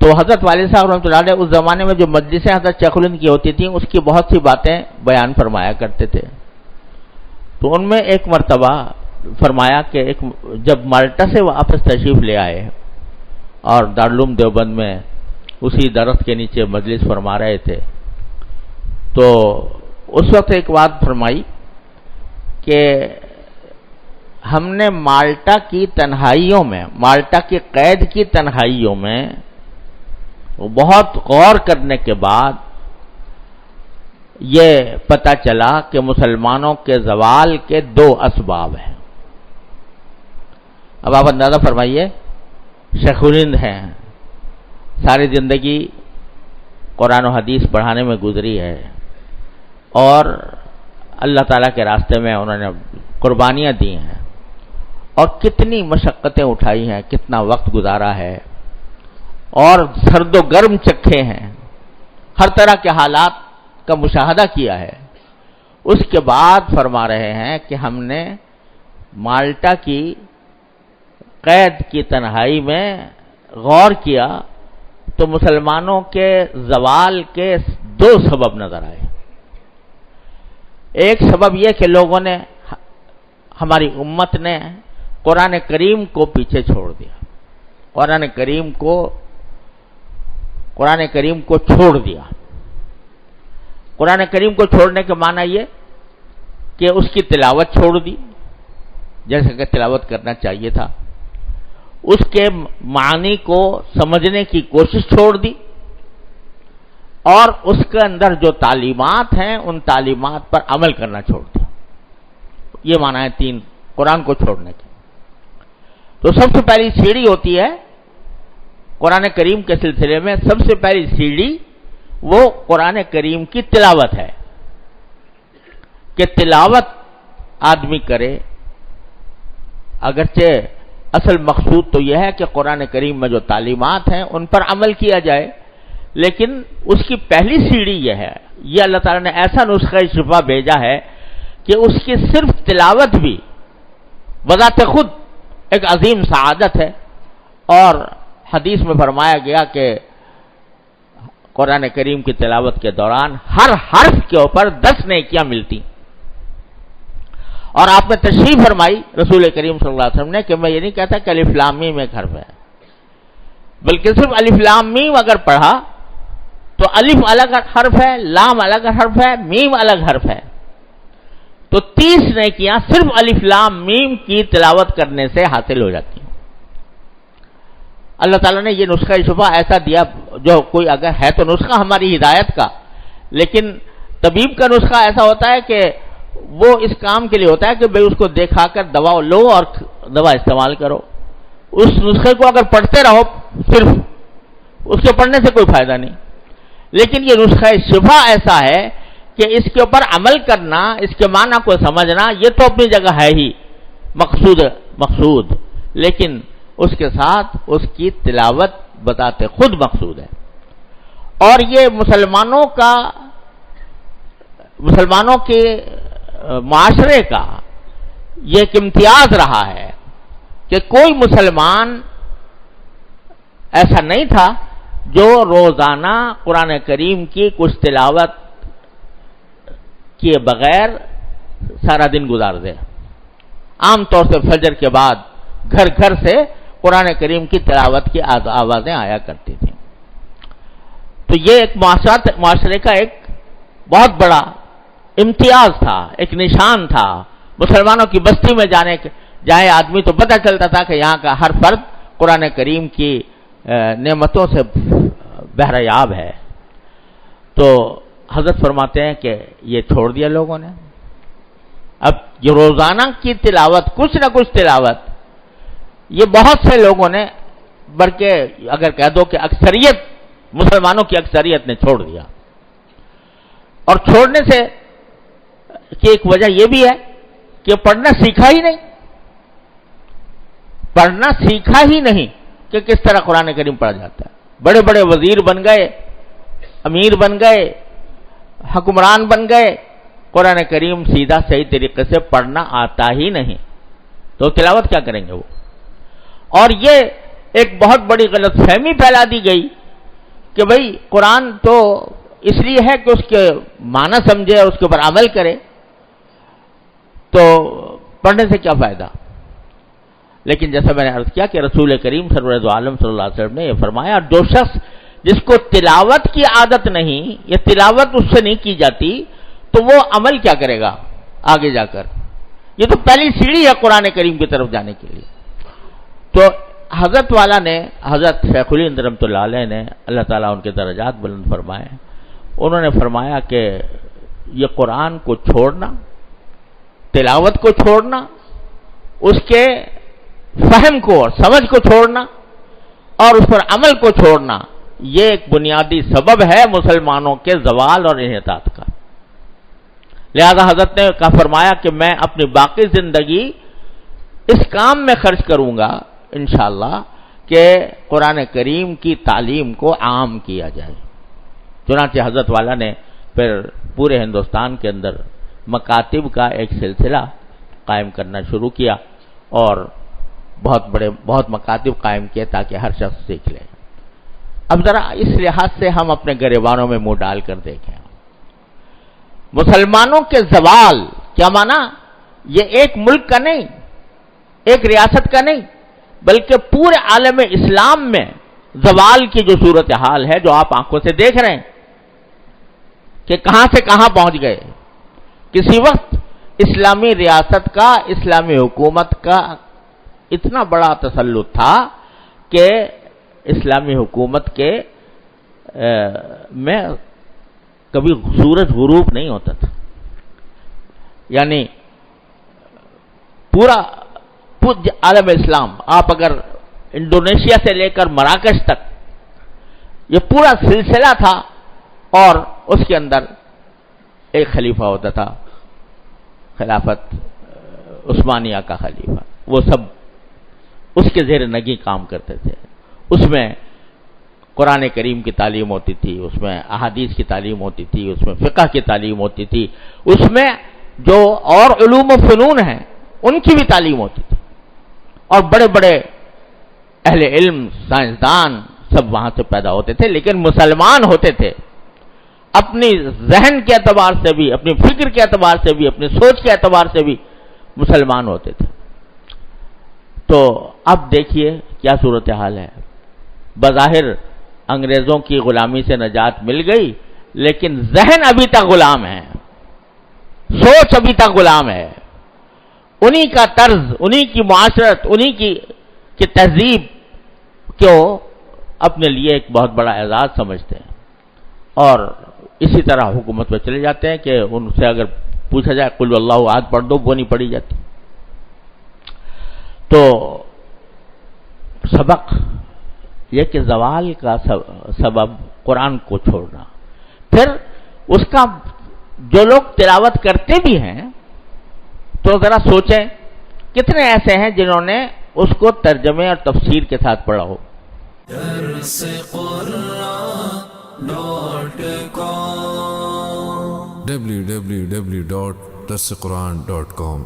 تو حضرت والد صاحب رحمۃ اللہ علیہ اس زمانے میں جو مجلسیں حضرت شیخ الہند کی ہوتی تھیں اس کی بہت سی باتیں بیان فرمایا کرتے تھے. تو ان میں ایک مرتبہ فرمایا کہ جب مالٹا سے واپس تشریف لے آئے اور دارالعلوم دیوبند میں اسی درخت کے نیچے مجلس فرما رہے تھے, تو اس وقت ایک بات فرمائی کہ ہم نے مالٹا کی تنہائیوں میں, مالٹا کی قید کی تنہائیوں میں بہت غور کرنے کے بعد یہ پتہ چلا کہ مسلمانوں کے زوال کے دو اسباب ہیں. اب آپ اندازہ فرمائیے, شیخ الہند ہیں, ساری زندگی قرآن و حدیث پڑھانے میں گزری ہے اور اللہ تعالیٰ کے راستے میں انہوں نے قربانیاں دی ہیں اور کتنی مشقتیں اٹھائی ہیں, کتنا وقت گزارا ہے اور سرد و گرم چکھے ہیں, ہر طرح کے حالات کا مشاہدہ کیا ہے. اس کے بعد فرما رہے ہیں کہ ہم نے مالٹا کی قید کی تنہائی میں غور کیا تو مسلمانوں کے زوال کے دو سبب نظر آئے. ایک سبب یہ کہ لوگوں نے, ہماری امت نے قرآن کریم کو پیچھے چھوڑ دیا, قرآن کریم کو چھوڑ دیا. قرآن کریم کو چھوڑنے کے معنی یہ کہ اس کی تلاوت چھوڑ دی, جیسے کہ تلاوت کرنا چاہیے تھا, اس کے معنی کو سمجھنے کی کوشش چھوڑ دی, اور اس کے اندر جو تعلیمات ہیں ان تعلیمات پر عمل کرنا چھوڑ دیا. یہ معنی ہے تین قرآن کو چھوڑنے کے. تو سب سے پہلی سیڑھی ہوتی ہے قرآن کریم کے سلسلے میں, سب سے پہلی سیڑھی وہ قرآن کریم کی تلاوت ہے کہ تلاوت آدمی کرے. اگرچہ اصل مقصود تو یہ ہے کہ قرآن کریم میں جو تعلیمات ہیں ان پر عمل کیا جائے, لیکن اس کی پہلی سیڑھی یہ ہے, یہ اللہ تعالیٰ نے ایسا نسخہ شفا بھیجا ہے کہ اس کی صرف تلاوت بھی بذات خود ایک عظیم سعادت ہے. اور حدیث میں فرمایا گیا کہ قرآن کریم کی تلاوت کے دوران ہر حرف کے اوپر 10 نیکیاں ملتی. اور آپ نے تشریح فرمائی رسول کریم صلی اللہ علیہ وسلم نے کہ میں یہ نہیں کہتا کہ الف لام میم ایک حرف ہے, بلکہ صرف الف لام میم اگر پڑھا تو الف الگ حرف ہے, لام الگ حرف ہے, میم الگ حرف ہے, تو 30 نیکیاں صرف الف لام میم کی تلاوت کرنے سے حاصل ہو جاتی ہیں. اللہ تعالیٰ نے یہ نسخہ شفا ایسا دیا, جو کوئی اگر ہے تو نسخہ ہماری ہدایت کا, لیکن طبیب کا نسخہ ایسا ہوتا ہے کہ وہ اس کام کے لیے ہوتا ہے کہ بھئی اس کو دیکھا کر دوا لو اور دوا استعمال کرو. اس نسخے کو اگر پڑھتے رہو صرف, اس کے پڑھنے سے کوئی فائدہ نہیں. لیکن یہ نسخہ شفا ایسا ہے کہ اس کے اوپر عمل کرنا, اس کے معنی کو سمجھنا, یہ تو اپنی جگہ ہے ہی مقصود, لیکن اس کے ساتھ اس کی تلاوت بتاتے خود مقصود ہے. اور یہ مسلمانوں کے معاشرے کا یہ ایک امتیاز رہا ہے کہ کوئی مسلمان ایسا نہیں تھا جو روزانہ قرآن کریم کی کچھ تلاوت کیے بغیر سارا دن گزار دے. عام طور سے فجر کے بعد گھر گھر سے قرآن کریم کی تلاوت کی آوازیں آیا کرتی تھیں. تو یہ ایک معاشرے کا ایک بہت بڑا امتیاز تھا, ایک نشان تھا. مسلمانوں کی بستی میں جائے آدمی تو پتہ چلتا تھا کہ یہاں کا ہر فرد قرآن کریم کی نعمتوں سے بہریاب ہے. تو حضرت فرماتے ہیں کہ یہ چھوڑ دیا لوگوں نے. اب یہ روزانہ کی تلاوت, کچھ نہ کچھ تلاوت, یہ بہت سے لوگوں نے, بلکہ اگر کہہ دو کہ اکثریت, مسلمانوں کی اکثریت نے چھوڑ دیا. اور چھوڑنے سے کی ایک وجہ یہ بھی ہے کہ پڑھنا سیکھا ہی نہیں کہ کس طرح قرآن کریم پڑھا جاتا ہے. بڑے بڑے وزیر بن گئے, امیر بن گئے, حکمران بن گئے, قرآن کریم سیدھا صحیح طریقے سے پڑھنا آتا ہی نہیں, تو تلاوت کیا کریں گے وہ. اور یہ ایک بہت بڑی غلط فہمی پھیلا دی گئی کہ بھئی قرآن تو اس لیے ہے کہ اس کے معنی سمجھے اور اس کے اوپر عمل کرے، تو پڑھنے سے کیا فائدہ؟ لیکن جیسا میں نے عرض کیا کہ رسول کریم سرور عالم صلی اللہ علیہ وسلم نے یہ فرمایا، جو شخص جس کو تلاوت کی عادت نہیں یا تلاوت اس سے نہیں کی جاتی تو وہ عمل کیا کرے گا آگے جا کر؟ یہ تو پہلی سیڑھی ہے قرآن کریم کی طرف جانے کے لیے۔ تو حضرت والا نے، حضرت شیخ الہند اندر رحمۃ اللہ علیہ نے، اللہ تعالیٰ ان کے درجات بلند فرمائے، انہوں نے فرمایا کہ یہ قرآن کو چھوڑنا، تلاوت کو چھوڑنا، اس کے فہم کو اور سمجھ کو چھوڑنا اور اس پر عمل کو چھوڑنا، یہ ایک بنیادی سبب ہے مسلمانوں کے زوال اور انحطاط کا۔ لہذا حضرت نے فرمایا کہ میں اپنی باقی زندگی اس کام میں خرچ کروں گا انشاءاللہ کہ قرآن کریم کی تعلیم کو عام کیا جائے۔ چنانچہ حضرت والا نے پھر پورے ہندوستان کے اندر مکاتب کا ایک سلسلہ قائم کرنا شروع کیا اور بہت مکاتب قائم کیے تاکہ ہر شخص سیکھ لے۔ اب ذرا اس لحاظ سے ہم اپنے گریبانوں میں منہ ڈال کر دیکھیں، مسلمانوں کے زوال کیا مانا؟ یہ ایک ملک کا نہیں، ایک ریاست کا نہیں، بلکہ پورے عالم اسلام میں زوال کی جو صورتحال ہے، جو آپ آنکھوں سے دیکھ رہے ہیں کہ کہاں سے کہاں پہنچ گئے۔ کسی وقت اسلامی ریاست کا، اسلامی حکومت کا اتنا بڑا تسلط تھا کہ اسلامی حکومت کے میں کبھی سورج غروب نہیں ہوتا تھا، یعنی پورا عالم اسلام، آپ اگر انڈونیشیا سے لے کر مراکش تک یہ پورا سلسلہ تھا، اور اس کے اندر ایک خلیفہ ہوتا تھا، خلافت عثمانیہ کا خلیفہ، وہ سب اس کے زیر نگی کام کرتے تھے۔ اس میں قرآن کریم کی تعلیم ہوتی تھی، اس میں احادیث کی تعلیم ہوتی تھی، اس میں فقہ کی تعلیم ہوتی تھی، اس میں جو اور علوم و فنون ہیں ان کی بھی تعلیم ہوتی تھی، اور بڑے بڑے اہل علم، سائنسدان سب وہاں سے پیدا ہوتے تھے، لیکن مسلمان ہوتے تھے، اپنی ذہن کے اعتبار سے بھی، اپنی فکر کے اعتبار سے بھی، اپنی سوچ کے اعتبار سے بھی مسلمان ہوتے تھے۔ تو اب دیکھیے کیا صورتحال ہے، بظاہر انگریزوں کی غلامی سے نجات مل گئی، لیکن ذہن ابھی تک غلام ہے، سوچ ابھی تک غلام ہے، انہی کا طرز، انہی کی معاشرت، انہی کی تہذیب کو اپنے لیے ایک بہت بڑا اعزاز سمجھتے ہیں، اور اسی طرح حکومت پہ چلے جاتے ہیں کہ ان سے اگر پوچھا جائے قل اللہ احد پڑھ دو، وہ نہیں پڑھی جاتی۔ تو سبق یہ کہ زوال کا سبب قرآن کو چھوڑنا، پھر اس کا جو لوگ تلاوت کرتے بھی ہیں تو ذرا سوچیں کتنے ایسے ہیں جنہوں نے اس کو ترجمے اور تفسیر کے ساتھ پڑھا ہو۔ www.darsequran.com